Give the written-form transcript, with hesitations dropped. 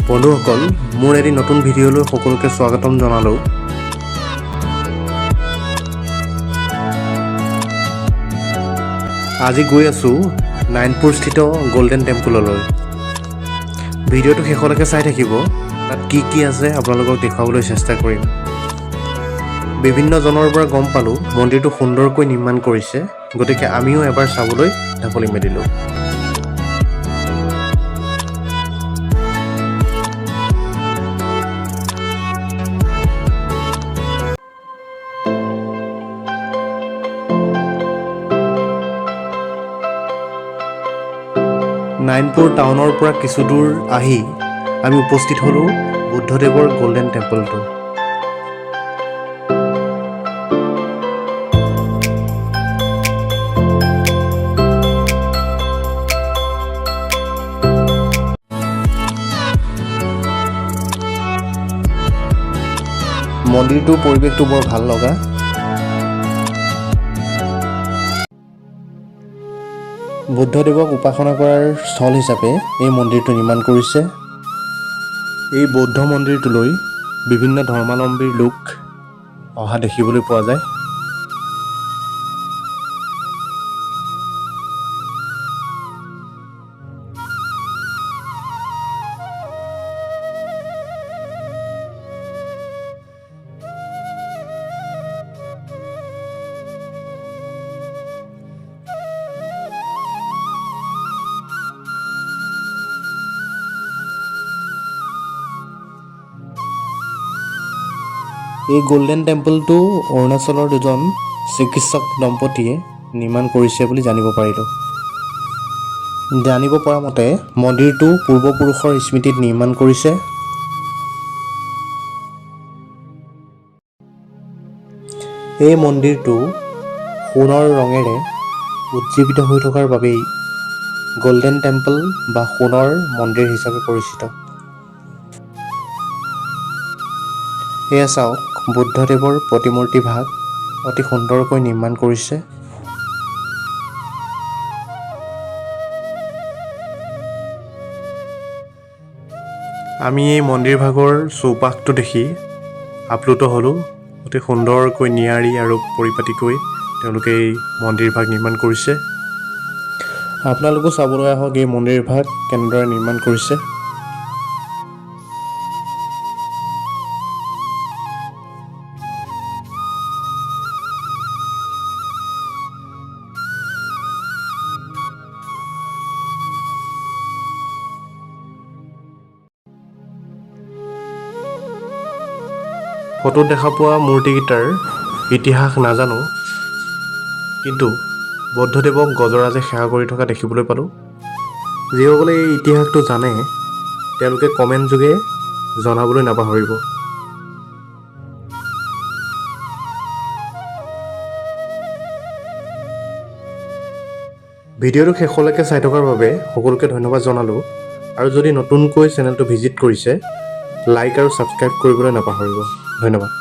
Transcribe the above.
বন্ধুসকল, মোৰ এটি নতুন ভিডিঅ'লৈ সকলোকে স্বাগতম জনালোঁ। আজি গৈ আছোঁ নাৰায়ণপুৰ স্থিত গল্ডেন টেম্পললৈ। ভিডিঅ'টো শেষলৈকে চাই থাকিব। তাত কি কি আছে আপোনালোকক দেখুৱাবলৈ চেষ্টা কৰিম। বিভিন্ন জনৰ পৰা গম পালোঁ মন্দিৰটো সুন্দৰকৈ নিৰ্মাণ কৰিছে, গতিকে আমিও এবাৰ চাবলৈ ঢাপলি মেলিলোঁ। নাৰায়ণপুৰ টাউনৰ পৰা কিছু দূৰ আহি আমি উপস্থিত হ'লোঁ বুদ্ধদেৱৰ গল্ডেন টেম্পলটো। মন্দিৰটোৰ পৰিৱেশটো বৰ ভাল লগা। বুদ্ধদেৱক উপাসনা কৰাৰ স্থল হিচাপে এই মন্দিৰটো নিৰ্মাণ কৰিছে। এই বৌদ্ধ মন্দিৰটোলৈ বিভিন্ন ধৰ্মাৱলম্বীৰ লোক অহা দেখিবলৈ পোৱা যায়। এই গল্ডেন টেম্পলটো অৰুণাচলৰ দুজন চিকিৎসক দম্পতীয়ে নিৰ্মাণ কৰিছে বুলি জানিব পাৰিলোঁ। জানিব পৰা মতে মন্দিৰটো পূৰ্বপুৰুষৰ স্মৃতিত নিৰ্মাণ কৰিছে। এই মন্দিৰটো সোণৰ ৰঙেৰে উজ্জীৱিত হৈ থকাৰ বাবেই গল্ডেন টেম্পল বা সোণৰ মন্দিৰ হিচাপে পৰিচিত। এয়া চাওক, বুদ্ধদেৱৰ প্ৰতিমূৰ্তি ভাগ অতি সুন্দৰকৈ নিৰ্মাণ কৰিছে। আমি এই মন্দিৰ ভাগৰ চৌপাশটো দেখি আপ্লুত হ'লোঁ। অতি সুন্দৰকৈ নিয়াৰি আৰু পৰিপাটিকৈ তেওঁলোকে এই মন্দিৰ ভাগ নিৰ্মাণ কৰিছে। আপোনালোকো চাবলৈ আহক এই মন্দিৰ ভাগ কেনেদৰে নিৰ্মাণ কৰিছে। ফটোত দেখা পোৱা মূৰ্তিকেইটাৰ ইতিহাস নাজানো, কিন্তু বুদ্ধদেৱক গজৰাজে সেৱা কৰি থকা দেখিবলৈ পালোঁ। যিসকলে এই ইতিহাসটো জানে তেওঁলোকে কমেণ্ট যোগে জনাবলৈ নাপাহৰিব। ভিডিঅ'টো শেষলৈকে চাই থকাৰ বাবে সকলোকে ধন্যবাদ জনালোঁ। আৰু যদি নতুনকৈ চেনেলটো ভিজিট কৰিছে, লাইক আৰু ছাবস্ক্ৰাইব কৰিবলৈ নাপাহৰিব। ধন্যবাদ।